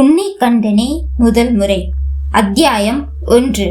உன்னை கண்டனே முதல் முறை. அத்தியாயம் 1.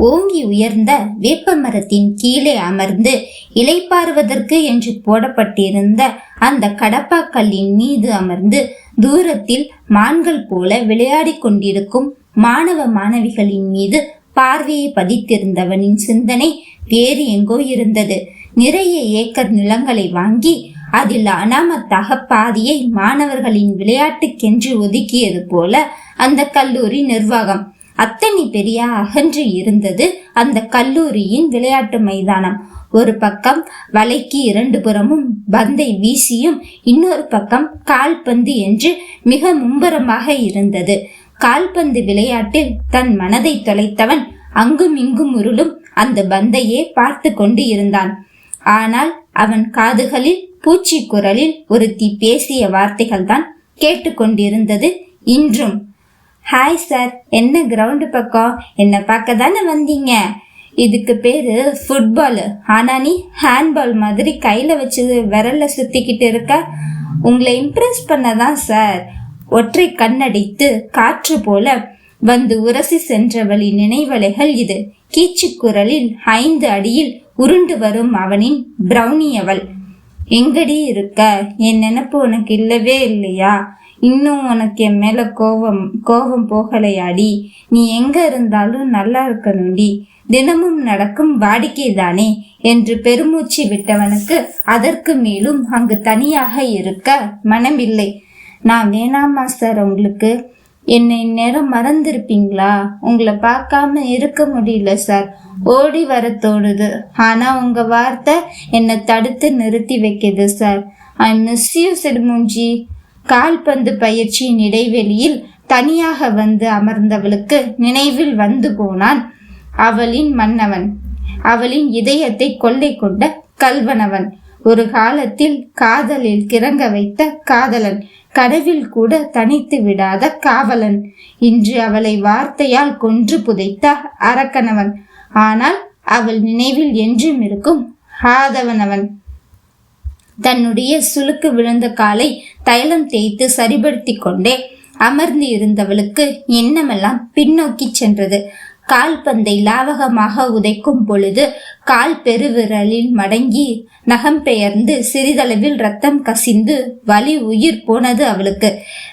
ஓங்கி உயர்ந்த வேப்ப மரத்தின் கீழே அமர்ந்து இளைப்பாறுவதற்கு என்று போடப்பட்டிருந்த அந்த கடப்பாக்கல்லின் மீது அமர்ந்து தூரத்தில் மான்கள் போல விளையாடி கொண்டிருக்கும் மாணவ மாணவிகளின் மீது பார்வையை பதித்திருந்தவனின் சிந்தனை வேறு எங்கோ இருந்தது. நிறைய ஏக்கர் நிலங்களை வாங்கி அதில் அனாமத்தாக பாதியை மாணவர்களின் விளையாட்டுக்கென்று ஒதுக்கியது போல அந்த கல்லூரி நிர்வாகம். அத்தனை பெரிய அகன்று இருந்தது அந்த கல்லூரியின் விளையாட்டு மைதானம். ஒரு பக்கம் வலைக்கு 2 புறமும் பந்தை வீசியும் இன்னொரு பக்கம் கால்பந்து என்று மிக மும்பரமாக இருந்தது. கால்பந்து விளையாட்டில் தன் மனதை தொலைத்தவன் அங்கும் இங்கும் உருளும் அந்த பந்தையே பார்த்து கொண்டு இருந்தான். ஆனால் அவன் காதுகளில் பூச்சி குரலில் ஒருத்தி பேசிய வார்த்தைகள் தான் கேட்டுக்கொண்டிருந்தது இன்றும். ஹாய் சார், என்ன கிரவுண்டு பக்கம் என்ன பார்க்க தானே வந்தீங்க? இதுக்கு பேரு ஃபுட்பாலு, ஆனா நீ ஹேண்ட்பால் மாதிரி கையில வச்சு விரல்ல சுத்திக்கிட்டு இருக்க. உங்களை இம்ப்ரெஸ் பண்ணதான் சார். ஒற்றை கண்ணடித்து காற்று போல வந்து உரசி சென்றவளின் நினைவலைகள் இது. கீச்சு குரலில் 5 அடியில் உருண்டு வரும் அவனின் பிரௌனி அவள். எங்கடி இருக்க? என் நினைப்பு உனக்கு இல்லவே இல்லையா? இன்னும் உனக்கு என் மேல கோபம் போகலையாடி? நீ எங்க இருந்தாலும் நல்லா இருக்கணும்டி, தினமும் நடக்கும் வாடிக்கைதானே என்று பெருமூச்சு விட்டவனுக்கு அதற்கு மேலும் அங்கு தனியாக இருக்க மனமில்லை. நான் வேணாமா சார் உங்களுக்கு? என்னை இந்நேரம் மறந்திருப்பீங்களா? உங்களை பார்க்காம இருக்க முடியல சார். ஓடி வர தோணுது, ஆனா உங்க வார்த்தை என்னை தடுத்து நிறுத்தி வைக்குது சார். ஐ மிஸ் யூ சிடுமூஞ்சி. கால்பந்து பயிற்சியின் இடைவெளியில் தனியாக வந்து அமர்ந்தவளுக்கு நினைவில் வந்து போனான் அவளின் மன்னவன், அவளின் இதயத்தை கொள்ளை கொண்ட கல்வனவன், ஒரு காலத்தில் காதலில் கிறங்க வைத்த காதலன், கனவில் கூட தனித்து விடாத காவலன், இன்று அவளை வார்த்தையால் கொன்று புதைத்த அரக்கனவன். ஆனால் அவள் நினைவில் என்றும் இருக்கும் ஆதவனவன். தன்னுடைய சுளுக்கு விழுந்த காலை தைலம் தேய்த்து சரிபடுத்தி கொண்டே அமர்ந்து இருந்தவளுக்கு எண்ணமெல்லாம் பின்னோக்கி சென்றது. கால்பந்தை லாவகமாக உதைக்கும் பொழுது கால் பெருவிரலில் மடங்கி நகம் பெயர்ந்து சிறிதளவில் ரத்தம் கசிந்து வலி உயிர் போனது அவளுக்கு.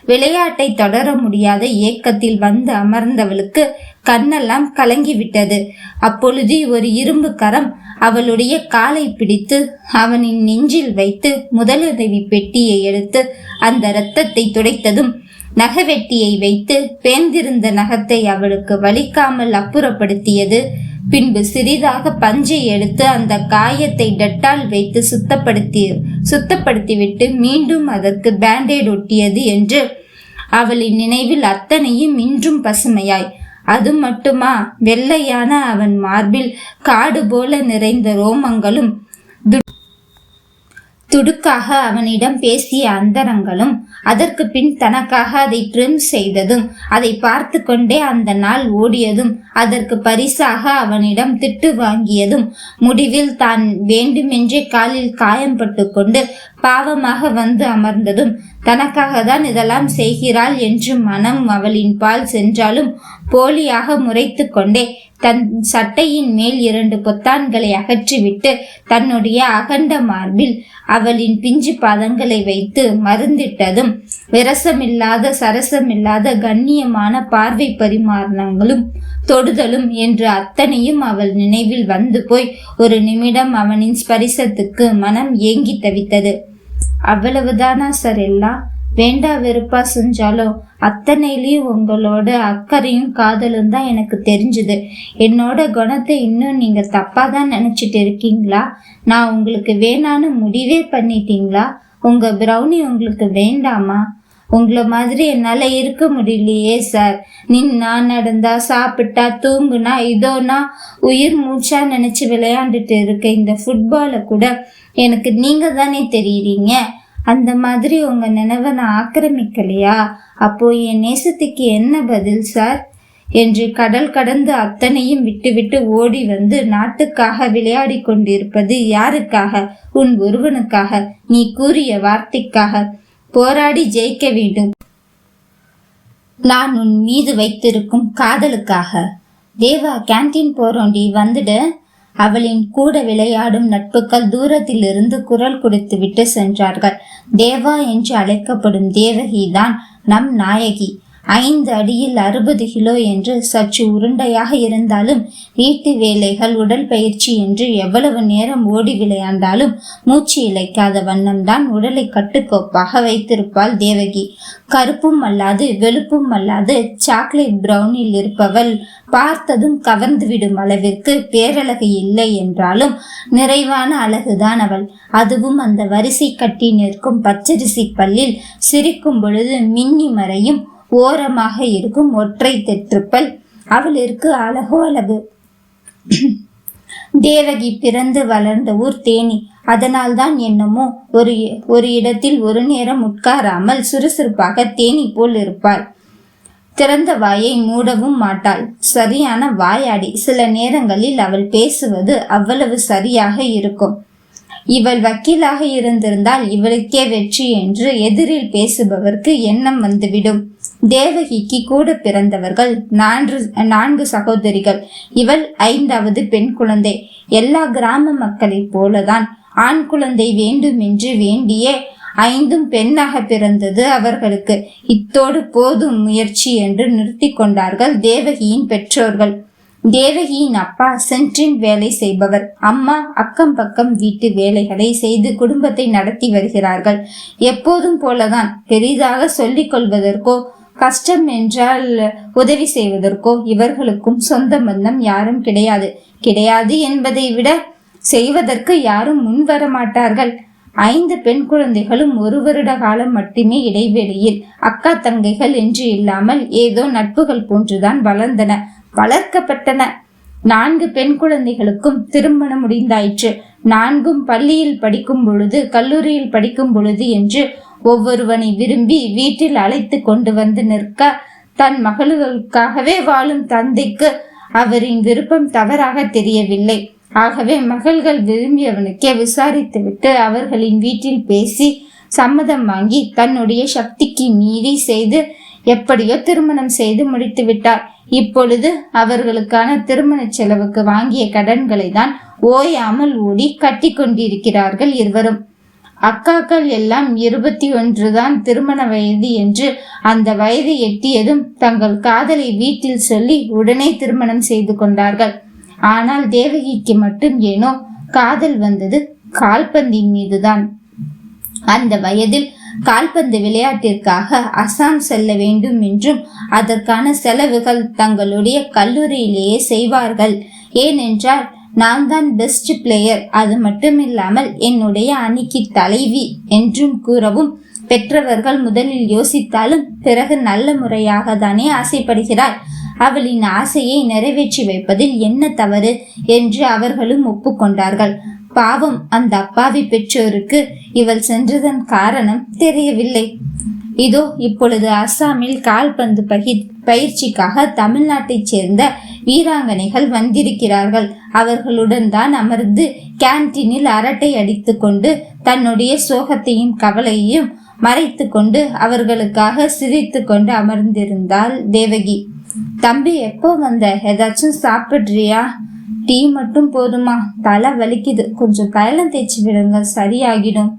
விளையாட்டை தொடர முடியாத ஏக்கத்தில் வந்து அமர்ந்தவளுக்கு கண்ணெல்லாம் கலங்கிவிட்டது. அப்பொழுது ஒரு இரும்பு கரம் அவளுடைய காலை பிடித்து அவனின் நெஞ்சில் வைத்து முதலுதவி பெட்டியை எடுத்து அந்த இரத்தத்தை துடைத்ததும் நகவெட்டியை வைத்து பேர்ந்திருந்த நகத்தை அவளுக்கு வலிக்காமல் அப்புறப்படுத்தியது. பின்பு சிறிதாக பஞ்சை எடுத்து அந்த காயத்தை டெட்டால் வைத்து சுத்தப்படுத்திவிட்டு மீண்டும் அதற்கு பேண்டேட் ஒட்டியது என்று அவளின் நினைவில் அத்தனையும் இன்றும் பசுமையாய். அது மட்டுமா, வெள்ளையான அவன் மார்பில் காடு போல நிறைந்த ரோமங்களும் துடுக்காக அவனிடம் பேசிய அந்தரங்களும், அதற்கு பின் தனக்காக அதை ட்ரிம் செய்ததும், அதை பார்த்து கொண்டே அந்த நாள் ஓடியதும், அதற்கு பரிசாக அவனிடம் திட்டு வாங்கியதும், முடிவில் தான் வேண்டுமென்றே காலில் காயம்பட்டு கொண்டு பாவமாக வந்து அமர்ந்ததும், தனக்காக தான் இதெல்லாம் செய்கிறாள் என்று மனம் அவளின் பால் சென்றாலும் போலியாக முறைத்து கொண்டே தன் சட்டையின் மேல் 2 பொத்தான்களை அகற்றிவிட்டு தன்னுடைய அகண்ட மார்பில் அவளின் பிஞ்சு பாதங்களை வைத்து மருந்திட்டதும், விரசமில்லாத சரசமில்லாத கண்ணியமான பார்வை பரிமாரணங்களும் தொடுதலும் என்று அத்தனையும் அவள் நினைவில் வந்து போய் ஒரு நிமிடம் அவனின் ஸ்பரிசத்துக்கு மனம் ஏங்கி தவித்தது. அவ்வளவுதானா சார் எல்லாம்? வேண்டா வெறுப்பா செஞ்சாலும் அத்தனையிலையும் உங்களோட அக்கறையும் காதலும் தான் எனக்கு தெரிஞ்சுது. என்னோட குணத்தை இன்னும் நீங்க தப்பா தான் நினைச்சிட்டு இருக்கீங்களா? நான் உங்களுக்கு வேணான்னு முடிவே பண்ணிட்டீங்களா? உங்க பிரௌனி உங்களுக்கு வேண்டாமா? உங்களை மாதிரி என்னால இருக்க முடியலையே சார். நின்னா நடந்தா சாப்பிட்டா தூங்குனா இதோனா உயிர் மூச்சா நினைச்சு விளையாண்டுட்டு இருக்க இந்த ஃபுட்பாலை கூட எனக்கு நீங்க தானே தெரியுறீங்க. அந்த மாதிரி உங்க நினைவை நான் ஆக்கிரமிக்கலையா? அப்போ என் நேசத்துக்கு என்ன பதில் சார் என்று கடல் கடந்து அத்தனையும் விட்டுவிட்டு ஓடி வந்து நாட்டுக்காக விளையாடி கொண்டிருப்பது யாருக்காக? உன் ஒருவனுக்காக. நீ கூறிய வார்த்தைக்காக. போராடி ஜெயிக்க வேண்டும். நான் உன் மீது வைத்திருக்கும் காதலுக்காக. தேவா, கேன்டீன் போறோண்டி, வந்துடு. அவளின் கூட விளையாடும் நட்புகள் தூரத்தில் இருந்து குரல் கொடுத்து விட்டு சென்றார்கள். தேவா என்று அழைக்கப்படும் தேவகிதான் நம் நாயகி. 5 அடியில் 60 கிலோ என்று சற்று உருண்டையாக இருந்தாலும் வீட்டு வேலைகள், உடற்பயிற்சி என்று எவ்வளவு நேரம் ஓடி விளையாண்டாலும் மூச்சு இழைக்காத வண்ணம்தான் உடலை கட்டுக்கோப்பாக வைத்திருப்பாள் தேவகி. கருப்பும் அல்லாது வெளுப்பும் அல்லாது சாக்லேட் பிரவுனில் இருப்பவள் பார்த்ததும் கவர்ந்துவிடும் அளவிற்கு பேரழகு இல்லை என்றாலும் நிறைவான அழகுதான் அவள். அதுவும் அந்த வரிசை கட்டி நிற்கும் பச்சரிசி பல்லில் சிரிக்கும் பொழுது மின்னி மறையும் ஓரமாக இருக்கும் ஒற்றை தெற்றுப்பல் அவளிற்கு அழகோ அழகு. தேவகி பிறந்து வளர்ந்த ஊர் தேனி. அதனால்தான் என்னமோ ஒரு இடத்தில் ஒரு நேரம் உட்காராமல் சுறுசுறுப்பாக தேனி போல் இருப்பாள். திறந்த வாயை மூடவும் மாட்டாள். சரியான வாயாடி. சில நேரங்களில் அவள் பேசுவது அவ்வளவு சரியாக இருக்கும். இவள் வக்கீலாக இருந்திருந்தால் இவளுக்கே வெற்றி என்று எதிரில் பேசுபவர்க்கு எண்ணம் வந்துவிடும். தேவகிக்கு கூட பிறந்தவர்கள் 4 சகோதரிகள். இவள் 5வது பெண் குழந்தை. எல்லா கிராம மக்களைப் போலதான் ஆண் குழந்தை வேண்டும் என்று வேண்டியே 5ம் பெண்ணாக பிறந்தது அவர்களுக்கு. இத்தோடு போதும் முயற்சி என்று நிறுத்தி கொண்டார்கள் தேவகியின் பெற்றோர்கள். தேவகியின் அப்பா சென்ட்ரின் வேலை செய்பவர். அம்மா அக்கம் பக்கம் வீட்டு வேலைகளை செய்து குடும்பத்தை நடத்தி வருகிறார்கள். எப்போதும் போலதான். பெரிதாக சொல்லிக் கொள்வதற்கோ கஷ்டம் என்றால் உதவி செய்வதற்கோ இவர்களுக்கும் சொந்த பந்தம் யாரும் கிடையாது என்பதை விட செய்வதற்கு யாரும் முன்வர மாட்டார்கள். 5 பெண் குழந்தைகளும் 1 வருட காலம் மட்டுமே இடைவெளியில் அக்கா தங்கைகள் என்று இல்லாமல் ஏதோ நட்புகள் போன்றுதான் வளர்க்கப்பட்டன. 4 பெண் குழந்தைகளுக்கும் திருமணம் முடிந்தாயிற்று. 4ம் பள்ளியில் படிக்கும் பொழுது, கல்லூரியில் படிக்கும் பொழுது என்று ஒவ்வொருவனை விரும்பி வீட்டில் அழைத்து கொண்டு வந்து நிற்க, தன் மகளுக்காகவே வாழும் தந்தைக்கு அவரின் விருப்பம் தவறாக தெரியவில்லை. ஆகவே மகள்கள் விரும்பியவனுக்கே விசாரித்துவிட்டு அவர்களின் வீட்டில் பேசி சம்மதம் வாங்கி தன்னுடைய சக்திக்கு மீறி செய்து எப்படியோ திருமணம் செய்து முடித்து விட்டார். இப்பொழுது அவர்களுக்கான திருமண செலவுக்கு வாங்கிய கடன்களை தான் ஓயாமல் ஓடி கட்டி கொண்டிருக்கிறார்கள் இருவரும். அக்காக்கள் எல்லாம் 21 தான் திருமண வயது என்று அந்த வயதை எட்டியதும் தங்கள் காதலை வீட்டில் சொல்லி உடனே திருமணம் செய்து கொண்டார்கள். ஆனால் தேவகிக்கு மட்டும் ஏனோ காதல் வந்தது கால்பந்தின் மீதுதான். அந்த வயதில் கால்பந்து விளையாட்டிற்காக அசாம் செல்ல வேண்டும் என்றும் அதற்கான செலவுகள் தங்களுடைய கல்லூரியிலேயே செய்வார்கள். ஏனென்றால் நான் தான் பெஸ்ட் பிளேயர், அது மட்டுமில்லாமல் என்னுடைய அணிக்கு தலைவி என்றும் கூறவும் பெற்றவர்கள் முதலில் யோசித்தாலும் பிறகு நல்ல முறையாக தானே ஆசைப்படுகிறாள். அவளின் ஆசையை நிறைவேற்றி வைப்பதில் என்ன தவறு என்று அவர்களும் ஒப்புக்கொண்டார்கள். பாவம், அந்த அப்பாவி பெற்றோருக்கு இவள் சென்றதன் காரணம் தெரியவில்லை. இதோ இப்பொழுது அஸ்ஸாமில் கால்பந்து பயிற்சிக்காக தமிழ்நாட்டைச் சேர்ந்த வீராங்கனைகள் வந்திருக்கிறார்கள். அவர்களுடன் தான் அமர்ந்து கேன்டீனில் அரட்டை அடித்து கொண்டு தன்னுடைய சோகத்தையும் கவலையையும் மறைத்து கொண்டு அவர்களுக்காக சிரித்து கொண்டு அமர்ந்திருந்தாள் தேவகி. தம்பி, எப்போ வந்த? ஏதாச்சும் சாப்பிட்றியா? டீ மட்டும் போதுமா? தலை வலிக்குது, கொஞ்சம் தைலம் தேய்ச்சி விடுங்க, சரியாகிடும்.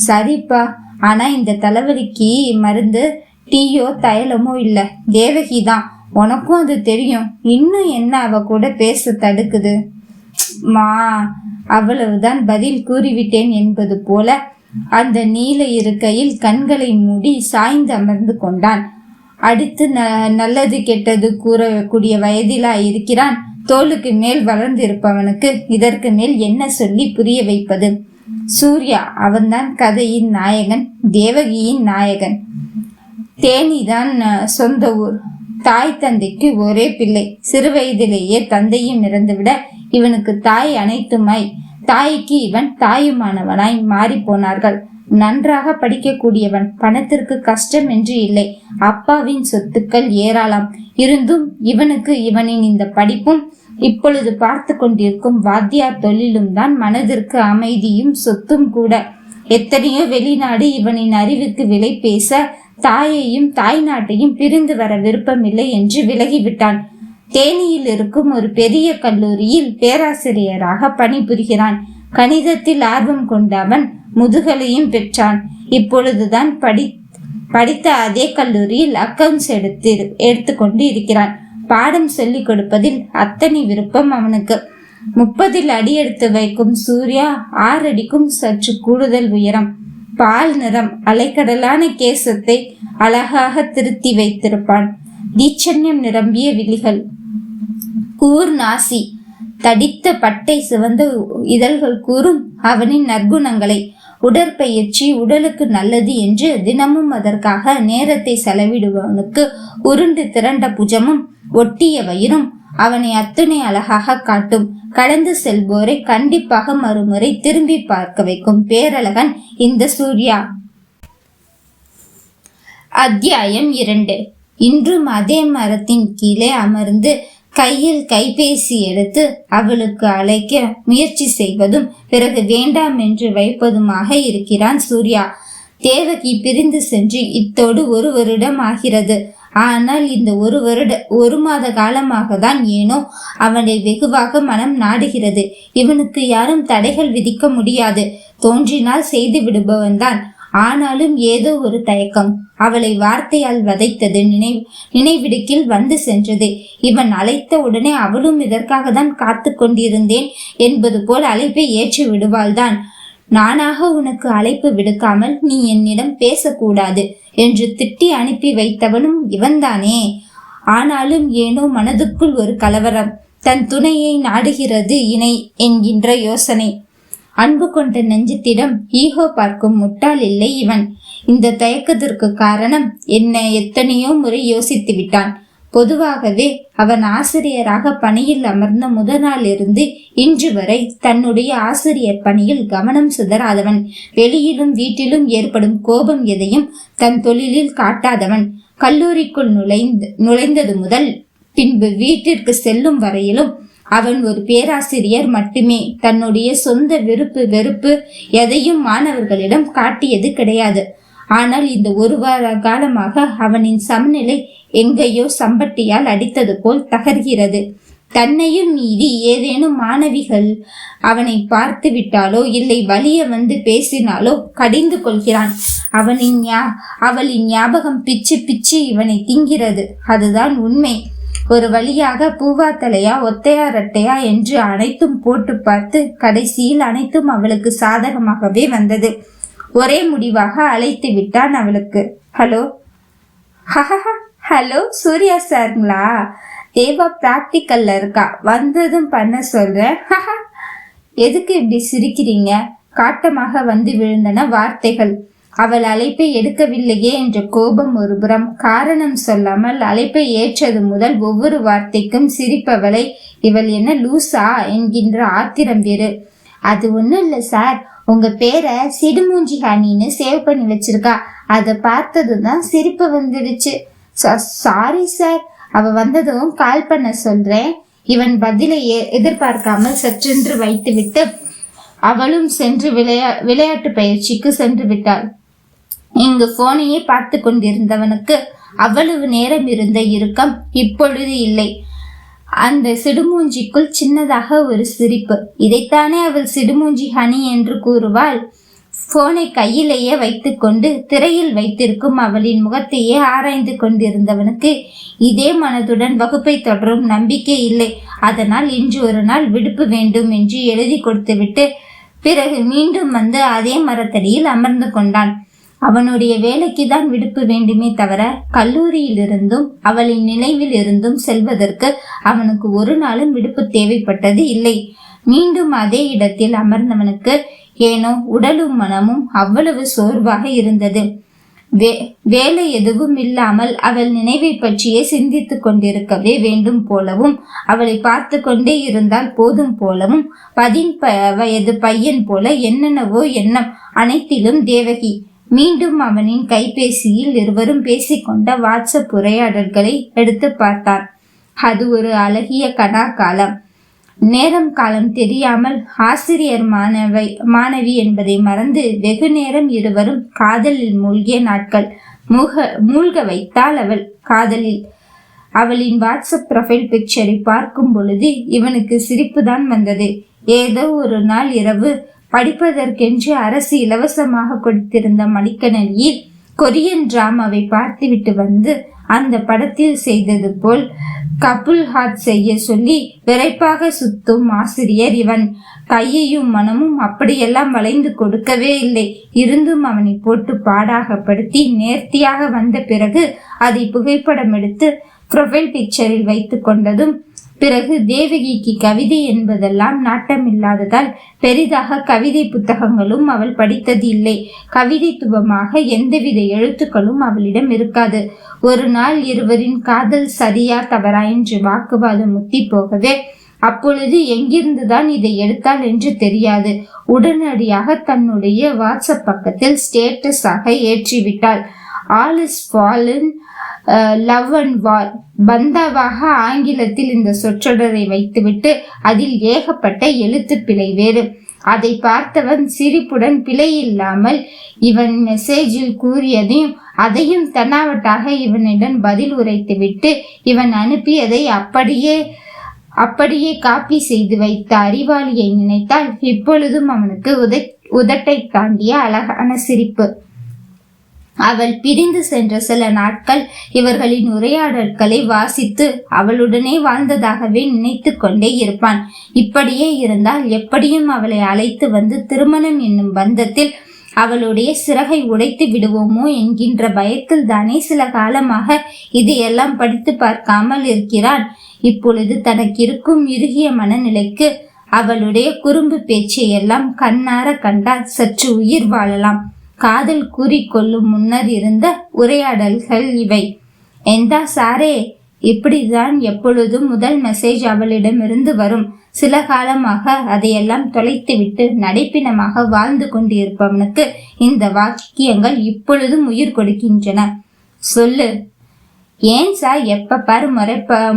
சரிப்பா, ஆனா இந்த தலைவலிக்கு மருந்து டீயோ தைலமோ இல்ல, தேவகி தான். உனக்கும் அது தெரியும். இன்னும் என்ன அவ கூட பேச தடுக்குது? மா, அவ்வளவுதான் பதில் கூறிவிட்டேன் என்பது போல அந்த நீல இருக்கையில் கண்களை மூடி சாய்ந்து அமர்ந்து கொண்டான். அடுத்து நல்லது கெட்டது கூறக்கூடிய வயதிலா இருக்கிறான். தோளுக்கு மேல் வளர்ந்திருப்பவனுக்கு இதற்கு மேல் என்ன சொல்லி புரிய வைப்பது? சூர்யா, அவன்தான் கதையின் நாயகன், தேவகியின் நாயகன். தேனிதான் சொந்த ஊர். தாய் தந்தைக்கு ஒரே பிள்ளை. சிறு வயதிலேயே தந்தையும் இறந்துவிட இவனுக்கு தாய் அனைத்துமாய் தாய்க்கு இவன் தாயுமானவனாய் மாறி போனார்கள். நன்றாக படிக்கக்கூடியவன். பணத்திற்கு கஷ்டம் என்று இல்லை. அப்பாவின் சொத்துக்கள் ஏராளம் இருந்தும் இவனுக்கு இவனின் இந்த படிப்பும் இப்பொழுது பார்த்து கொண்டிருக்கும் வாத்தியார் தொழிலும் தான் மனதிற்கு அமைதியும் சொத்தும் கூட. எத்தனையோ வெளிநாடு இவனின் அறிவுக்கு விலை பேச தாயையும் தாய் நாட்டையும் பிரிந்து வர விருப்பமில்லை என்று விலகிவிட்டான். தேனியில் இருக்கும் ஒரு பெரிய கல்லூரியில் பேராசிரியராக பணிபுரிகிறான். கணிதத்தில் ஆர்வம் கொண்ட அவன் முதுகலையும் பெற்றான். இப்பொழுதுதான் படித்த அதே கல்லூரியில் அக்கவுண்ட்ஸ் எடுத்துக்கொண்டு இருக்கிறான். பாடம் சொல்லிக் கொடுப்பதில் அத்தனை விருப்பம் அவனுக்கு. 30 அடி எடுத்து வைக்கும் சூர்யா 6 அடிக்கும் சற்று கூடுதல் உயரம், பால் நிறம், அலைக்கடலான கேசத்தை அழகாக திருத்தி வைத்திருப்பான். தீட்சண்யம் நிரம்பிய விழிகள், கூர் நாசி, தடித்த பட்டை சிவந்த இதழ்கள் கூறும் அவனின் நற்குணங்களை. உடற்பயிற்சி உடலுக்கு நல்லது என்று தினமும் அதற்காக நேரத்தை செலவிடுபவனுக்கு உருண்டு திரண்ட புஜமும் ஒட்டிய வயிறும் அவனை அத்துணை அழகாக காட்டும். கடந்து செல்வோரை கண்டிப்பாக மறுமுறை திரும்பி பார்க்க வைக்கும் பேரழகன் இந்த சூர்யா. அத்தியாயம் 2. இன்றும் அதே மரத்தின் கீழே அமர்ந்து கையில் கைபேசி எடுத்து அவளுக்கு அழைக்க முயற்சி செய்வதும் பிறகு வேண்டாம் என்று வைப்பதுமாக இருக்கிறான் சூர்யா. தேவகி பிரிந்து சென்று இத்தோடு 1 வருடம் ஆகிறது. ஆனால் இந்த 1 மாத காலமாக தான் ஏனோ அவனை வெகுவாக மனம் நாடுகிறது. இவனுக்கு யாரும் தடைகள் விதிக்க முடியாது. தோன்றினால் செய்து விடுபவன்தான். ஆனாலும் ஏதோ ஒரு தயக்கம் அவளை வார்த்தையால் வதைத்தது. நினைவிடுக்கில் வந்து சென்றது. இவன் அழைத்த உடனே அவளும் இதற்காக தான் காத்து கொண்டிருந்தேன் என்பது போல் அழைப்பை ஏற்றி விடுவாள்தான். நானாக உனக்கு அழைப்பு விடுக்காமல் நீ என்னிடம் பேசக்கூடாது என்று திட்டி அனுப்பி வைத்தவனும் இவன்தானே. ஆனாலும் ஏனோ மனதுக்குள் ஒரு கலவரம். தன் துணையை நாடுகிறது இணை என்கின்ற யோசனை. அன்பு கொண்ட நெஞ்சத்திடம் ஈகோ பார்க்கும் முட்டாள் இல்லை இவன். இந்த தயக்கத்திற்கு காரணம் என்ன எத்தனையோ முறை யோசித்து விட்டான். பொதுவாகவே அவன் ஆசிரியராக பணியில் அமர்ந்த முதநாளிலிருந்து இன்று வரை தன்னுடைய ஆசிரியர் பணியில் கவனம் சிதறாதவன். வெளியிலும் வீட்டிலும் ஏற்படும் கோபம் எதையும் தன் தொழிலில் காட்டாதவன். கல்லூரிக்குள் நுழைந்தது முதல் பின்பு வீட்டிற்கு செல்லும் வரையிலும் அவன் ஒரு பேராசிரியர் மட்டுமே. தன்னுடைய சொந்த விருப்பு வெறுப்பு எதையும் மாணவர்களிடம் காட்டியது கிடையாது. ஆனால் இந்த 1 வார காலமாக அவனின் சமநிலை எங்கேயோ சம்பட்டியால் அடித்தது போல் தகர்கிறது. தன்னையும் மீறி ஏதேனும் மாணவிகள் அவனை பார்த்து விட்டாலோ இல்லை வலிய வந்து பேசினாலோ கடிந்து கொள்கிறான். அவளின் ஞாபகம் பிச்சு பிச்சு இவனை திங்கிறது. அதுதான் உண்மை. ஒரு வழியாக பூவா தலையா ஒத்தையா ரெட்டையா என்று அனைத்தும் போட்டு பார்த்து கடைசியில் அனைத்தும் அவளுக்கு சாதகமாகவே வந்தது. ஒரே முடிவாக அழைத்து விட்டான் அவளுக்கு. ஹலோ. ஹலோ, சூர்யா சாருங்களா? தேவா பிராக்டிக்கல்ல இருக்கா, வந்ததும் பண்ண சொல்றேன். எதுக்கு இப்படி சிரிக்கிறீங்க? காட்டமாக வந்து விழுந்தன வார்த்தைகள். அவள் அழைப்பை எடுக்கவில்லையே என்ற கோபம் ஒருபுறம். காரணம் சொல்லாமல் அழைப்பை ஏற்றது முதல் ஒவ்வொரு வார்த்தைக்கும் சிரிப்பவளை இவள் என்ன லூசா என்கின்ற ஆத்திரம் வேறு. அது ஒண்ணும் இல்லை சார், உங்க பேரை சிடுமூஞ்சி ஹானின்னு சேவ் பண்ணி வச்சிருக்கா. அதை பார்த்ததுதான் சிரிப்பு வந்துடுச்சு. சாரி சார், அவ வந்ததும் கால் பண்ண சொல்றேன். இவன் பதிலை எதிர்பார்க்காமல் சற்றென்று வைத்துவிட்டு அவளும் சென்று விளையாட்டு பயிற்சிக்கு சென்று விட்டாள். இங்கு போனையே பார்த்து கொண்டிருந்தவனுக்கு அவ்வளவு நேரம் இருந்த இறுக்கம் இப்பொழுது இல்லை. அந்த சிடுமூஞ்சிக்குள் சின்னதாக ஒரு சிரிப்பு. இதைத்தானே அவள் சிடுமூஞ்சி ஹனி என்று கூறுவாள். போனை கையிலேயே வைத்துக்கொண்டு திரையில் வைத்திருக்கும் அவளின் முகத்தையே ஆராய்ந்து கொண்டிருந்தவனுக்கு இதே மனதுடன் வகுப்பை தொடரும் நம்பிக்கை இல்லை. அதனால் இன்று ஒரு நாள் விடுப்பு வேண்டும் என்று எழுதி கொடுத்துவிட்டு பிறகு மீண்டும் வந்து அதே மரத்தடியில் அமர்ந்து கொண்டான். அவனுடைய வேலைக்கு தான் விடுப்பு வேண்டுமே தவிர கல்லூரியில் இருந்தும் அவளின் நினைவில் இருந்தும் செல்வதற்கு அவனுக்கு ஒரு நாளும் விடுப்பு தேவைப்பட்டது இல்லை. மீண்டும் அதே இடத்தில் அமர்ந்தவனுக்கு ஏனோ உடலும் மனமும் அவ்வளவு சோர்வாக இருந்தது. வேலை எதுவும் இல்லாமல் அவள் நினைவை பற்றியே சிந்தித்து கொண்டிருக்கவே வேண்டும் போலவும், அவளை பார்த்து கொண்டே இருந்தால் போதும் போலவும், 10 வயது பையன் போல என்னென்னவோ எண்ணம். அனைத்திலும் தேவகி. மீண்டும் அவனின் கைபேசியில் இருவரும் பேசிக்கொண்ட வாட்ஸ்அப் உரையாடல்களை எடுத்து பார்த்தான். அது ஒரு அழகிய கனா காலம். நேரம் காலம் தெரியாமல் ஆசிரியர் மாணவி என்பதை மறந்து வெகு நேரம் இருவரும் காதலில் மூழ்கிய நாட்கள். மூழ்க வைத்தாள் அவள் காதலில். அவளின் வாட்ஸ்அப் ப்ரொஃபைல் பிக்சரை பார்க்கும் பொழுது இவனுக்கு சிரிப்பு தான் வந்தது. ஏதோ ஒரு நாள் இரவு படிப்பதற்கென்று அரசு இலவசமாக கொடுத்திருந்த மடிக்கணினியில் கொரியன் டிராமாவை பார்த்துவிட்டு வந்து அந்த படத்தில் செய்தது போல் கபுல் ஹாட் செய்ய சொல்லி விரைப்பாக சுத்தும் ஆசிரியர் இவன். கையையும் மனமும் அப்படியெல்லாம் வளைந்து கொடுக்கவே இல்லை. இருந்தும் அவனை போட்டு பாடாகப்படுத்தி நேர்த்தியாக வந்த பிறகு அதை புகைப்படம் எடுத்து ப்ரொஃபைல் பிக்சரில் வைத்து கொண்டதும் பிறகு தேவகிக்கு கவிதை என்பதெல்லாம் நாட்டமில்லாததால் பெரிதாக கவிதை புத்தகங்களும் அவள் படித்தது இல்லை. கவிதைத்துவமாக எந்தவித எழுத்துக்களும் அவளிடம் இருக்காது. ஒரு நாள் இருவரின் காதல் சரியா தவறா என்று வாக்குவாதம் முத்தி போகவே அப்பொழுது எங்கிருந்துதான் இதை எடுத்தாள் என்று தெரியாது. உடனடியாக தன்னுடைய வாட்ஸ்அப் பக்கத்தில் ஸ்டேட்டஸாக ஏற்றிவிட்டாள். All is fallen, love and war. பந்தாவாக ஆங்கிலத்தில் இந்த சொற்றொடரை வைத்துவிட்டு அதில் ஏகப்பட்ட எழுத்து பிழை வேறு. அதை பார்த்தவன் சிரிப்புடன் பிழை இல்லாமல் இவன் மெசேஜில் கூறியதையும் அதையும் தன்னாவட்டாக இவனிடம் பதில் உரைத்துவிட்டு இவன் அனுப்பியதை அப்படியே காப்பி செய்து வைத்த அறிவாளியை நினைத்தால் இப்பொழுதும் அவனுக்கு உதட்டை தாண்டிய அழகான சிரிப்பு. அவள் பிரிந்து சென்ற சில நாட்கள் இவர்களின் உரையாடல்களை வாசித்து அவளுடனே வாழ்ந்ததாகவே நினைத்து கொண்டே இருப்பான். இப்படியே இருந்தால் எப்படியும் அவளை அழைத்து வந்து திருமணம் என்னும் பந்தத்தில் அவளுடைய சிறகை உடைத்து விடுவோமோ என்கின்ற பயத்தில் தானே சில காலமாக இதையெல்லாம் படித்து பார்க்காமல் இருக்கிறான். இப்பொழுது தனக்கு இருக்கும் இறுகிய மனநிலைக்கு அவளுடைய குறும்பு பேச்சை எல்லாம் கண்ணார கண்டால் சற்று உயிர் வாழலாம். காதல் கூறிக்கொள்ளும் முன்னர் இருந்த உரையாடல்கள் இவை. எந்தா சாரே, இப்படிதான் எப்பொழுதும் முதல் மெசேஜ் அவளிடமிருந்து வரும். சில காலமாக அதையெல்லாம் தொலைத்துவிட்டு நடைப்பினமாக வாழ்ந்து கொண்டிருப்பவனுக்கு இந்த வாக்கியங்கள் இப்பொழுதும் உயிர் கொடுக்கின்றன. சொல்லு. ஏன் சார் எப்ப பாரு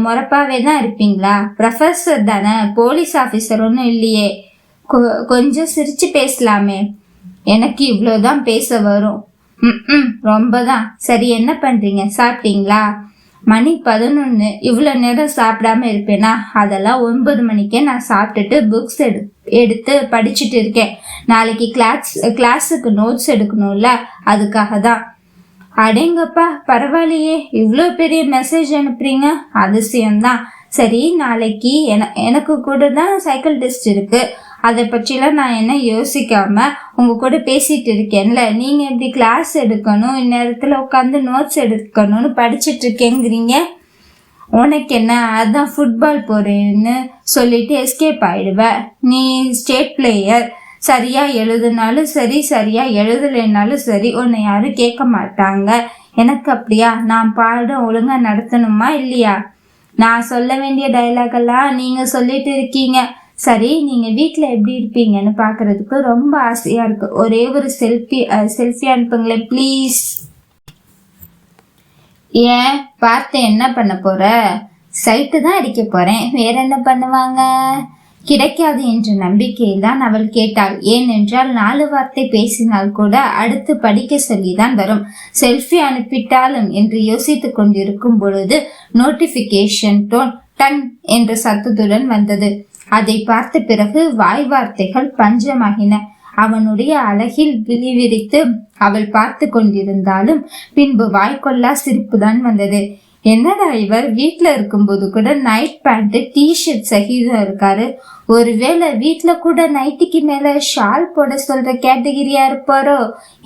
முறப்பாவே தான் இருப்பீங்களா? ப்ரொஃபஸர் தானே, போலீஸ் ஆபீசர் ஒன்றும் இல்லையே. கொஞ்சம் சிரிச்சு பேசலாமே. எனக்கு இவ்வளோதான் பேச வரும். ரொம்பதான். சரி, என்ன பண்றீங்க? சாப்பிட்டீங்களா? மணி 11. இவ்வளோ நேரம் சாப்பிடாம இருப்பேனா? அதெல்லாம் 9 மணிக்கே நான் சாப்பிட்டுட்டு புக்ஸ் எடுத்து படிச்சுட்டு இருக்கேன். நாளைக்கு கிளாஸுக்கு நோட்ஸ் எடுக்கணும்ல, அதுக்காக தான். அடேங்கப்பா, பரவாயில்லையே, இவ்வளோ பெரிய மெசேஜ் அனுப்புறீங்க, அதிசயம்தான். சரி, நாளைக்கு எனக்கு கூட தான் சைக்கிள் டெஸ்ட் இருக்கு. அதை பற்றிலாம் நான் என்ன யோசிக்காம உங்க கூட பேசிட்டு இருக்கேன்ல. நீங்க எப்படி கிளாஸ் எடுக்கணும், இந்நேரத்துல உட்காந்து நோட்ஸ் எடுக்கணும்னு படிச்சுட்டு இருக்கேங்கிறீங்க? உனக்கு என்ன, அதான் ஃபுட்பால் போறேன்னு சொல்லிட்டு எஸ்கேப் ஆயிடுவ. நீ ஸ்டேட் பிளேயர். சரியா எழுதுனாலும் சரி, சரியா எழுதலைனாலும் சரி, உன்னை யாரும் கேட்க மாட்டாங்க. எனக்கு அப்படியா? நான் பாடம் ஒழுங்கா நடத்தணுமா இல்லையா? நான் சொல்ல வேண்டிய டைலாக் எல்லாம் நீங்க சொல்லிட்டு இருக்கீங்க. சரி, நீங்க வீட்டுல எப்படி இருப்பீங்கன்னு பாக்குறதுக்கு ரொம்ப ஆசையா இருக்கு. ஒரே ஒரு செல்ஃபி அனுப்புங்களேன் ப்ளீஸ். ஏன் பார்த்து என்ன பண்ண போற? சைட்டு தான் அடிக்க போறேன், வேற என்ன பண்ணுவாங்க? கிடைக்காது என்ற நம்பிக்கையில் தான் அவள் கேட்டாள். ஏனென்றால் 4 வார்த்தை பேசினால் கூட அடுத்து படிக்க சொல்லிதான் வரும். செல்ஃபி அனுப்பிட்டாலும் என்று யோசித்துக் கொண்டிருக்கும் பொழுது நோட்டிபிகேஷன் டோன் டன் என்ற சத்தத்துடன் வந்தது. அதை பார்த்த பிறகு வாய் வார்த்தைகள் பஞ்சமாகின. அவனுடைய அழகில் விழிவிரித்து அவள் பார்த்து கொண்டிருந்தாலும் பின்பு வாய்க்கொள்ளா சிரிப்புதான் வந்தது. என்னடா இவர் வீட்டுல இருக்கும்போது கூட நைட் பேண்ட் டிஷர்ட் சகிதம் இருக்காரு, ஒருவேளை வீட்டுல கூட நைட்டிக்கு மேல ஷால் போட சொல்ற கேட்டகிரியா இருப்பாரோ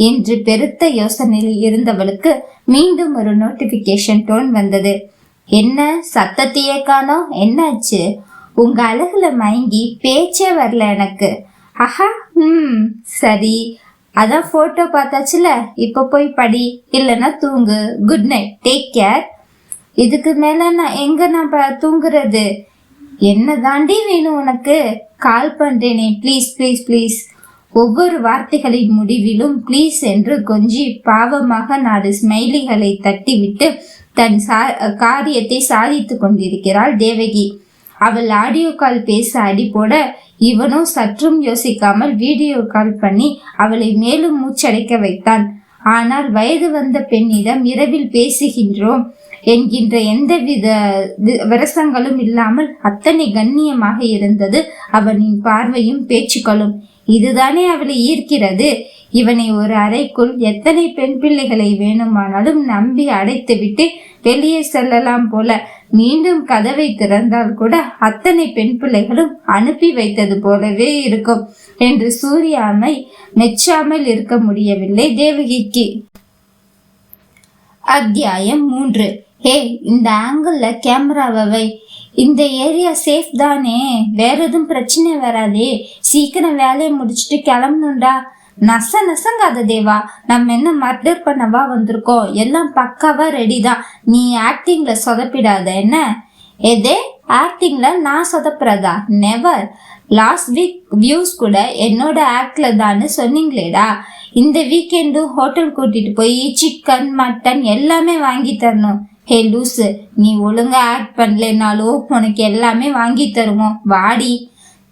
என்று பெருத்த யோசனையில் இருந்தவளுக்கு மீண்டும் ஒரு நோட்டிபிகேஷன் டோன் வந்தது. என்ன சத்தத்தையே காணோம், என்னாச்சு? உங்க அழகுல மயங்கி பேச்சே வரல எனக்கு. ஆஹா, சரி, அதான் போட்டோ பார்த்தாச்சுல, இப்ப போய் படி, இல்லைன்னா தூங்கு. Good night, take care. இதுக்கு மேல நான் தூங்குறது? என்ன தாண்டி வேணும் உனக்கு? கால் பண்றேனே, ப்ளீஸ் ப்ளீஸ் ப்ளீஸ். ஒவ்வொரு வார்த்தைகளின் முடிவிலும் ப்ளீஸ் என்று கொஞ்சி பாவமாக 4 ஸ்மைலிகளை தட்டிவிட்டு தன் காரியத்தை சாதித்து கொண்டிருக்கிறாள் தேவகி. அவள் ஆடியோ கால் பேச அடி போட இவனோ சற்றும் யோசிக்காமல் வீடியோ கால் பண்ணி அவளை மேலும் மூச்சடைக்க வைத்தான். ஆனால் வயது வந்த பெண்ணிடம் இரவில் பேசுகின்றோம் என்கின்ற எந்தவித விரசங்களும் இல்லாமல் அத்தனை கண்ணியமாக இருந்தது அவனின் பார்வையும் பேச்சுக்களும். இதுதானே அவளை ஈர்க்கிறது. இவனை ஒரு அறைக்குள் எத்தனை பெண் பிள்ளைகளை வேணுமானாலும் நம்பி அடைத்துவிட்டு வெளியே செல்லலாம் போல. மீண்டும் கதவை திறந்தால் கூட அத்தனை பெண் பிள்ளைகளும் அனுப்பி வைத்தது போலவே இருக்கும் என்று சூர்யாமை மெச்சாமல் இருக்க முடியவில்லை தேவகிக்கு. அத்தியாயம் 3. ஹே, இந்த ஆங்கிள் கேமராவை இந்த ஏரியா சேஃப் தானே? வேற எதுவும் பிரச்சனை வராதே. சீக்கிரம் வேலையை முடிச்சுட்டு கிளம்பணும்டா. நசங்காத தேவா, நம்ம என்ன மர்டர் பண்ணவா வந்திருக்கோம்? எல்லாம் பக்காவா ரெடி தான். நீ ஆக்டிங்ல சொதப்பிடாத என்ன? எதே ஆக்டிங்ல நான் சொதப்புறதா? நெவர். லாஸ்ட் வீக் வியூஸ் கூட என்னோட ஆக்ட்ல தான்னு சொன்னீங்களேடா. இந்த வீக்கெண்டும் ஹோட்டல் கூட்டிட்டு போய் சிக்கன் மட்டன் எல்லாமே வாங்கி தரணும். ஹே லூசு, நீ ஒழுங்கா ஆக்ட் பண்ணலனாலும் உனக்கு எல்லாமே வாங்கி தருவோம், வாடி.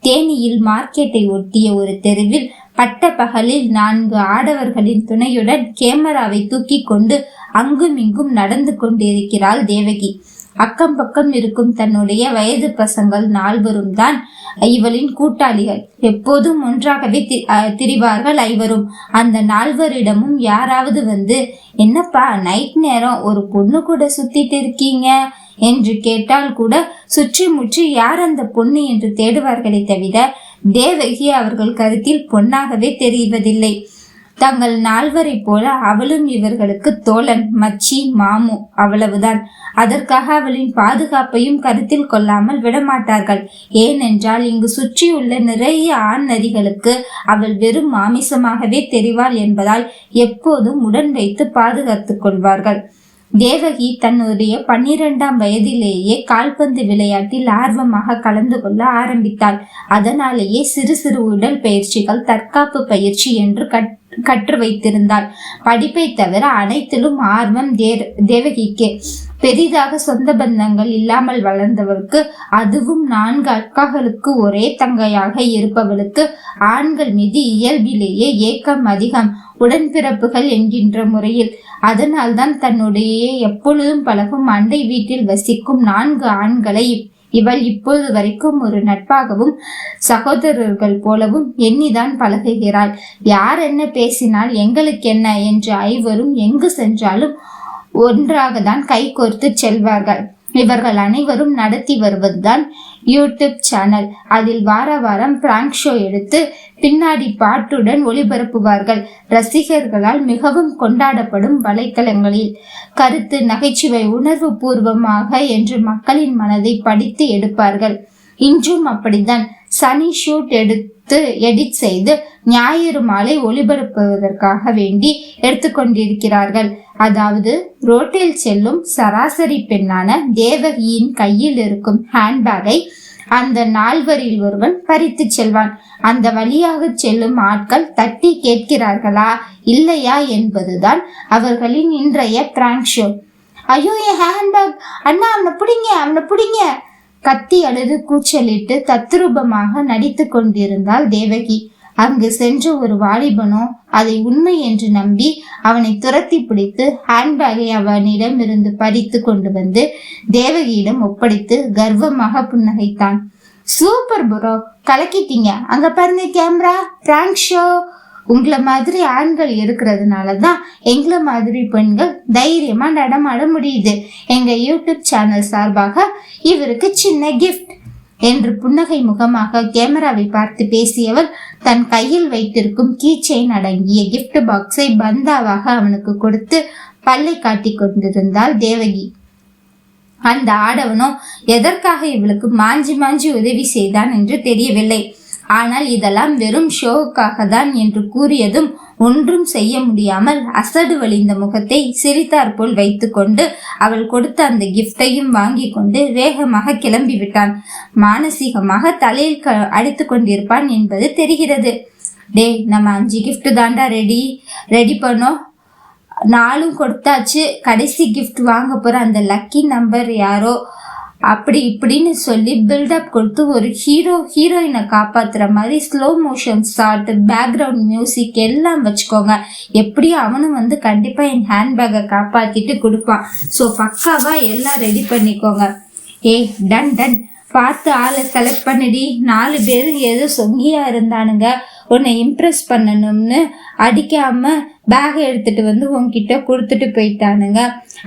தேனியில் மார்க்கெட்டை ஒட்டிய ஒரு தெருவில் பட்ட பகலில் 4 ஆடவர்களின் துணையுடன் கேமராவை தூக்கி கொண்டு அங்கும் இங்கும் நடந்து கொண்டிருக்கிறாள் தேவகி. அக்கம் பக்கம் இருக்கும் தன்னுடைய வயது பசங்கள் 4 தான் இவளின் கூட்டாளிகள். எப்போதும் ஒன்றாகவே திரிவார்கள் ஐவரும். அந்த 4 யாராவது வந்து, என்னப்பா நைட் நேரம் ஒரு பொண்ணு கூட சுத்திட்டு இருக்கீங்க என்று கேட்டால் கூட சுற்றி முற்றி யார் அந்த பொண்ணு என்று தேடுவார்களே தவிர தேவகி அவர்கள் கருத்தில் பொன்னாகவே தெரிவதில்லை. தங்கள் 4 போல அவளும் இவர்களுக்கு தோழன், மச்சி, மாமு, அவ்வளவுதான். அதற்காக அவளின் பாதுகாப்பையும் கருத்தில் கொள்ளாமல் விடமாட்டார்கள். ஏனென்றால் இங்கு சுற்றியுள்ள நிறைய ஆண் நரிகளுக்கு அவள் வெறும் மாமிசமாகவே தெரிவாள் என்பதால் எப்போதும் உடன் வைத்து பாதுகாத்துக் கொள்வார்கள். தேவகி தன்னுடைய 12ஆம் வயதிலேயே கால்பந்து விளையாட்டில் ஆர்வமாக கலந்து கொள்ள ஆரம்பித்தாள். அதனாலேயே சிறு சிறு உடல் பயிற்சிகள், தற்காப்பு பயிற்சி என்று கற்று வைத்திருந்தாள். படிப்பை தவிர அனைத்திலும் ஆர்வம் தேவகிக்கு. பெரிதாக சொந்த பந்தங்கள் இல்லாமல் வளர்ந்தவளுக்கு, அதுவும் 4 அக்காக்களுக்கு ஒரே தங்கையாக இருப்பவளுக்கு ஆண்கள் மீது இயல்பிலேயே ஏக்கம் அதிகம், உடன்பிறப்புகள் என்கின்ற முறையில். அதனால்தான் தன்னுடைய எப்பொழுதும் பழகும் அண்டை வீட்டில் வசிக்கும் 4 ஆண்களை இவள் இப்போது வரைக்கும் ஒரு நட்பாகவும் சகோதரர்கள் போலவும் எண்ணிதான் பழகுகிறாள். யார் என்ன பேசினால் எங்களுக்கு என்ன என்று ஐவரும் எங்கு சென்றாலும் ஒன்றாக தான் கை கோர்த்து செல்வார்கள். இவர்கள் அனைவரும் நடத்தி வருவதுதான் யூடியூப் சேனல். அதில் வாரம் பிராங்க் ஷோ எடுத்து பின்னாடி பாட்டுடன் ஒளிபரப்புவார்கள். ரசிகர்களால் மிகவும் கொண்டாடப்படும் வலைத்தளங்களில் கருத்து, நகைச்சுவை, உணர்வு பூர்வமாக என்று மக்களின் மனதை படித்து எடுப்பார்கள். இன்றும் அப்படித்தான். சனி ஷூட் எடுத்து எடிட் செய்து ஞாயிறு மாலை ஒளிபரப்புவதற்காக வேண்டி எடுத்துக்கொண்டிருக்கிறார்கள். அதாவது ரோட்டில் செல்லும் சராசரி பெண்ணான தேவகியின் கையில் இருக்கும் ஹேண்ட்பேக்கை அந்த 4 ஒருவன் பறித்து செல்வான். அந்த வழியாக செல்லும் ஆட்கள் தட்டி கேட்கிறார்களா இல்லையா என்பதுதான் அவர்களின் இன்றைய பிராங்க் ஷோ. ஐயோ, என் ஹேண்ட்பேக் அண்ணா, அவனை பிடிங்க கத்தி அழுது கூச்சலிட்டு தத்ரூபமாக நடித்து கொண்டிருந்தாள் தேவகி. அங்கு சென்று ஒரு வாலிபனோ அதை உண்மை என்று நம்பி அவனை துரத்தி பிடித்து ஹேண்ட்பேக்கை அவனிடம் இருந்து பறித்து கொண்டு வந்து தேவகியிடம் ஒப்படைத்து கர்வமாக புன்னகைத்தான். Super bro, கலக்கிட்டீங்க. அங்க பாருங்க கேமரா, பிராங்க் ஷோ. உங்களை மாதிரி ஆண்கள் இருக்கிறதுனாலதான் எங்களை மாதிரி பெண்கள் தைரியமா நடமாட முடியுது. எங்க யூடியூப் சேனல் சார்பாக இவருக்கு சின்ன கிஃப்ட் என்று புன்னகை முகமாக கேமராவை பார்த்து பேசியவள் தன் கையில் வைத்திருக்கும் கீ செயின் அடங்கிய கிஃப்ட் பாக்ஸை பந்தாவாக அவனுக்கு கொடுத்து பல்லை காட்டி கொண்டிருந்தாள் தேவகி. அந்த ஆடவனோ எதற்காக இவளுக்கு மாஞ்சி உதவி செய்தான் என்று தெரியவில்லை. ஆனால் இதெல்லாம் வெறும் ஷோவுக்காக தான் என்று கூறியதும் ஒன்றும் செய்ய முடியாமல் அசடு வழிந்த முகத்தை சிரித்தார் போல் வைத்து கொண்டு அவள் கொடுத்த அந்த கிஃப்டையும் வாங்கி கொண்டு வேகமாக கிளம்பி விட்டான். மானசீகமாக தலையில் அடித்து கொண்டிருப்பான் என்பது தெரிகிறது. டே, நம்ம 5 கிஃப்ட் தாண்டா ரெடி பண்ணோம். 4 கொடுத்தாச்சு. கடைசி கிஃப்ட் வாங்க போற அந்த லக்கி நம்பர் யாரோ அப்படி இப்படின்னு சொல்லி பில்டப் கொடுத்து ஒரு ஹீரோயினை காப்பாத்துற மாதிரி slow motion shot, background music எல்லாம் வச்சுக்கோங்க. எப்படியும் அவனும் கண்டிப்பா என் ஹேண்ட்பேக்கை காப்பாத்திட்டு கொடுப்பான். ஸோ பக்காவா எல்லாம் ரெடி பண்ணிக்கோங்க. ஏய் டன் டன், பார்த்து ஆளை செலக்ட் பண்ணிடி. 4 பேரும் ஏதோ சொங்கியா இருந்தானுங்க, உன்னை இம்ப்ரெஸ் பண்ணணும்னு அடிக்காம பேகை எடுத்துட்டு உன்கிட்ட கொடுத்துட்டு போயிட்டானுங்க.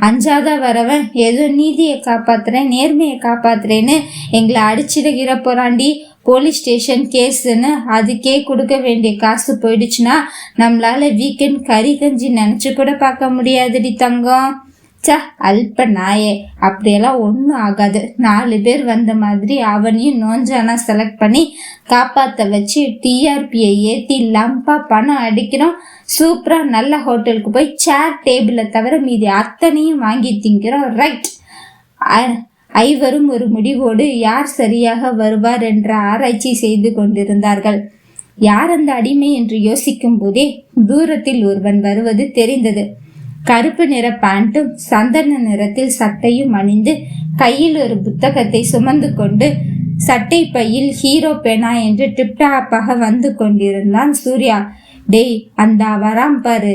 5ஆவதா வரவன் ஏதோ நீதியை காப்பாத்துறேன், நேர்மையை காப்பாத்துறேன்னு எங்களை அடிச்சிடுகிற போறாண்டி. போலீஸ் ஸ்டேஷன் கேஸுன்னு அதுக்கே கொடுக்க வேண்டிய காசு போயிடுச்சுன்னா நம்மளால வீக்கெண்ட் கறி கஞ்சி நினைச்சு கூட பார்க்க முடியாதுடி தங்கம். அல்ப நாயே, அப்படியெல்லாம் ஒன்றும் ஆகாது. 4 பேர் வந்த மாதிரி அவனையும் நோஞ்சானா செலக்ட் பண்ணி காப்பாற்ற வச்சு டிஆர்பியை ஏற்றி லம்பா பணம் அடிக்கிறோம். சூப்பரா நல்ல ஹோட்டலுக்கு போய் சேர் டேபிளை தவிர மீதி அத்தனையும் வாங்கி திங்கிறோம். ரைட். ஐவரும் ஒரு முடிவோடு யார் சரியாக வருவார் என்ற ஆராய்ச்சி செய்து கொண்டிருந்தார்கள். யார் அந்த அடிமை என்று யோசிக்கும் போதே தூரத்தில் ஒருவன் வருவது தெரிந்தது. கருப்பு நிற பேண்ட்டும் சந்தன நிறத்தில் சட்டையும் அணிந்து கையில் ஒரு புத்தகத்தை சுமந்து கொண்டு சட்டை பையில் ஹீரோ பேனா என்று டிப்டாப்பாக வந்து கொண்டிருந்தான் சூர்யா. டேய், அந்த வராம் பாரு,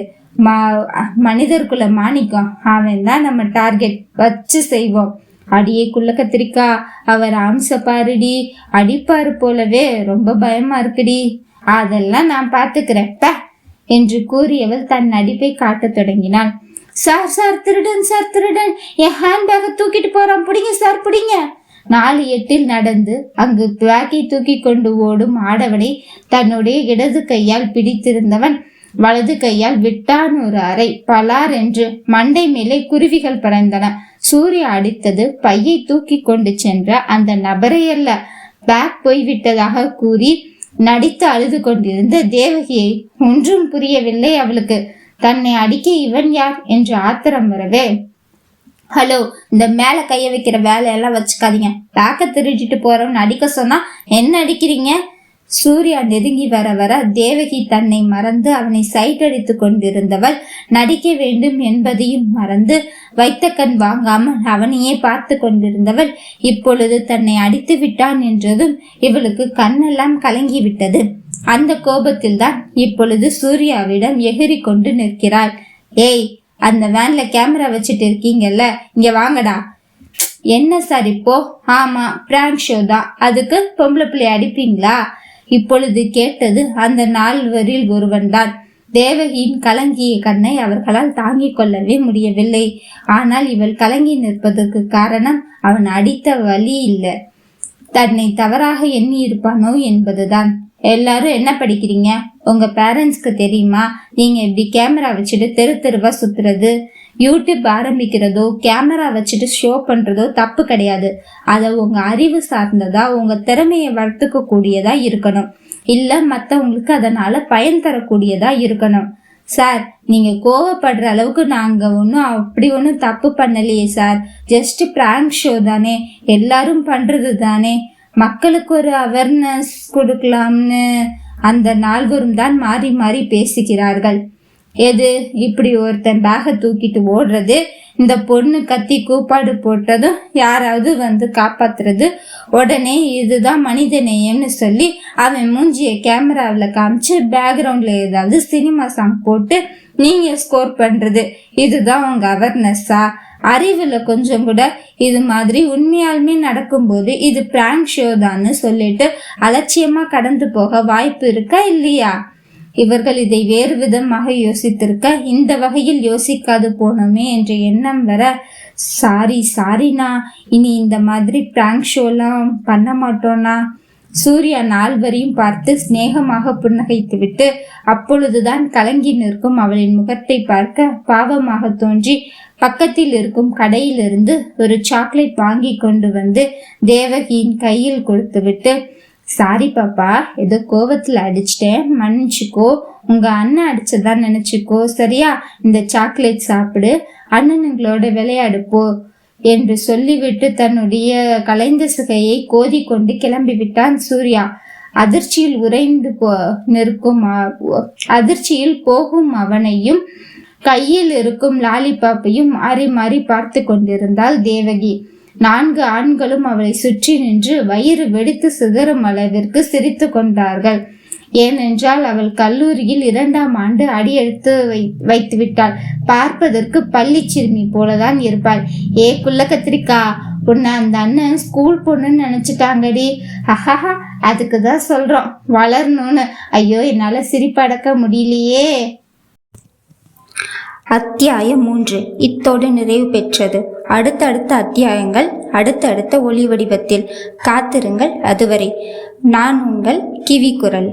மனிதர்குல மாணிக்கம், அவன் தான் நம்ம டார்கெட், வச்சு செய்வோம். அடியே குள்ள கத்திரிக்கா, அவர் அம்ச பாருடி, அடிப்பாரு போலவே, ரொம்ப பயமா இருக்குடி. அதெல்லாம் நான் பாத்துக்கிறேன் என்று கூறியவள் தன் நடிப்பை காட்டத் தொடங்கினாள். சார் சார் திருடன், சார் திருடன், என் ஹேண்ட்பேக்கை தூக்கிட்டு போறான், பிடிங்க சார் பிடிங்க. 4 எட்டில் நடந்து அங்கு பேக்கை தூக்கி கொண்டு ஓடும் ஆடவனை தன்னுடைய இடது கையால் பிடித்திருந்தவன் வலது கையால் விட்டான் ஒரு அறை. பலார் என்று மண்டை மேலே குருவிகள் பறந்தன. சூர்யா அடித்தது பையை தூக்கி கொண்டு சென்ற அந்த நபரையல்ல, பேக் போய்விட்டதாக கூறி நடித்து அழுது கொண்டிருந்த தேவகியை. ஒன்றும் புரியவில்லை அவளுக்கு. தன்னை அடிக்க இவன் யார் என்று ஆத்திரம் வரவே, ஹலோ, இந்த மேல கைய வைக்கிற வேலையெல்லாம் வச்சுக்காதீங்க. பேக்க திருடிட்டு போறவன் அடிக்க சொன்னா என்ன அடிக்கிறீங்க? சூர்யா நெருங்கி வர வர தேவகி தன்னை மறந்து அவனை சைட் அடித்து கொண்டிருந்தவள் நடிக்க வேண்டும் என்பதையும் மறந்து வைத்த கண் வாங்காமல் அவனையே பார்த்து கொண்டிருந்தவள் இப்பொழுது தன்னை அடித்து விட்டான் என்றதும் இவளுக்கு கண்ணெல்லாம் கலங்கி விட்டது. அந்த கோபத்தில் தான் இப்பொழுது சூர்யாவிடம் எகிரி கொண்டு நிற்கிறாள். ஏய், அந்த வேன்ல கேமரா வச்சுட்டு இருக்கீங்கல்ல, இங்க வாங்கடா. என்ன சார் இப்போ? ஆமா, பிராங்க் ஷோ தான், அதுக்கு பொம்பளை பிள்ளை அடிப்பீங்களா? இப்பொழுது கேட்டது அந்த 4வரில் ஒருவன் தான். தேவகியின் கலங்கிய கண்ணை அவர்களால் தாங்கிக் கொள்ளவே முடியவில்லை. ஆனால் இவள் கலங்கி நிற்பதற்கு காரணம் அவன் அடித்த வலி இல்லை, தன்னை தவறாக எண்ணி இருப்பானோ என்பதுதான். எல்லாரும் என்ன படிக்கிறீங்க? உங்க பேரண்ட்ஸ்க்கு தெரியுமா நீங்க இப்படி கேமரா வச்சுட்டு தெரு தெருவா சுத்துறது? யூடியூப் ஆரம்பிக்கிறதோ கேமரா வச்சுட்டு ஷோ பண்றதோ தப்பு கிடையாது. அத உங்க அறிவு சார்ந்ததா, உங்க திறமையை வளர்த்துக்க கூடியதா இருக்கணும். இல்ல மத்தவங்களுக்கு அதனால பயன் தரக்கூடியதா இருக்கணும். சார், நீங்க கோவப்படுற அளவுக்கு நாங்க ஒன்னும் தப்பு பண்ணலையே சார். ஜஸ்ட் பிராங்க் ஷோ தானே, எல்லாரும் பண்றது தானே, மக்களுக்கு ஒரு அவேர்னஸ் கொடுக்கலாம்னு அந்த 4வரும் தான் மாறி மாறி பேசுகிறார்கள். எது இப்படி ஒருத்தன் பேகை தூக்கிட்டு ஓடுறது, இந்த பொண்ணு கத்தி கூப்பாடு போட்டதும் யாராவது வந்து காப்பாத்துறது, உடனே இதுதான் மனித நேயம்னு சொல்லி அவன் மூஞ்சிய கேமராவில் காமிச்சு பேக்ரவுண்ட்ல ஏதாவது சினிமா சாங் போட்டு நீங்க ஸ்கோர் பண்றது, இதுதான் உங்க அவேர்னஸா? அறிவுல கொஞ்சம் கூட இது மாதிரி உண்மையாலுமே நடக்கும்போது இது பிராங்க் ஷோ தான்னு சொல்லிட்டு அலட்சியமா கடந்து போக வாய்ப்பு இருக்கா இல்லையா? இவர்கள் இதை வேறு விதமாக யோசித்திருக்க இந்த வகையில் யோசிக்காது போனோமே என்ற எண்ணம் வர, சாரிண்ணா, இனி இந்த மாதிரி பிராங்க் ஷோலாம் பண்ண மாட்டோம்னா. சூர்யா 4வரையும் பார்த்து சிநேகமாக புன்னகைத்து விட்டு அப்பொழுதுதான் கலங்கி நிற்கும் அவளின் முகத்தை பார்க்க பாவமாக தோன்றி பக்கத்தில் இருக்கும் கடையிலிருந்து ஒரு சாக்லேட் வாங்கி கொண்டு வந்து தேவகியின் கையில் கொடுத்து விட்டு, சாரி பாப்பா, ஏதோ கோவத்துல அடிச்சிட்டேன், மன்னிச்சுக்கோ, உங்க அண்ணன் அடிச்சதான் நினைச்சுக்கோ, சரியா? இந்த சாக்லேட் சாப்பிடு, அண்ணனுங்களோட விளையாடு போ என்று சொல்லிவிட்டு தன்னுடைய கலைந்த சிகையை கோதி கொண்டு கிளம்பி விட்டான் சூர்யா. அதிர்ச்சியில் போகும் அவனையும் கையில் இருக்கும் லாலிபாப்பையும் மாறி மாறி பார்த்து கொண்டிருந்தாள் தேவகி. 4 ஆண்களும் அவளை சுற்றி நின்று வயிறு வெடித்து சிதறும் அளவிற்கு சிரித்து கொண்டார்கள். ஏனென்றால் அவள் கல்லூரியில் 2ஆம் ஆண்டு அடியெடுத்து வைத்து விட்டாள். பார்ப்பதற்கு பள்ளி சிறுமி போலதான் இருப்பாள். ஏ குள்ள கத்திரிக்கா, உன்னை அந்த அண்ணன் ஸ்கூல் பொண்ணுன்னு நினைச்சிட்டாங்கடி. அஹஹா, அதுக்குதான் சொல்றோம் வளரணும்னு. ஐயோ, என்னால சிரிப்படக்க முடியலையே. அத்தியாயம் 3 இத்தோடு நிறைவு பெற்றது. அடுத்தடுத்த அத்தியாயங்கள் அடுத்தடுத்த ஒளி வடிவத்தில் காத்திருங்கள். அதுவரை நான் உங்கள் கிவி குரல்.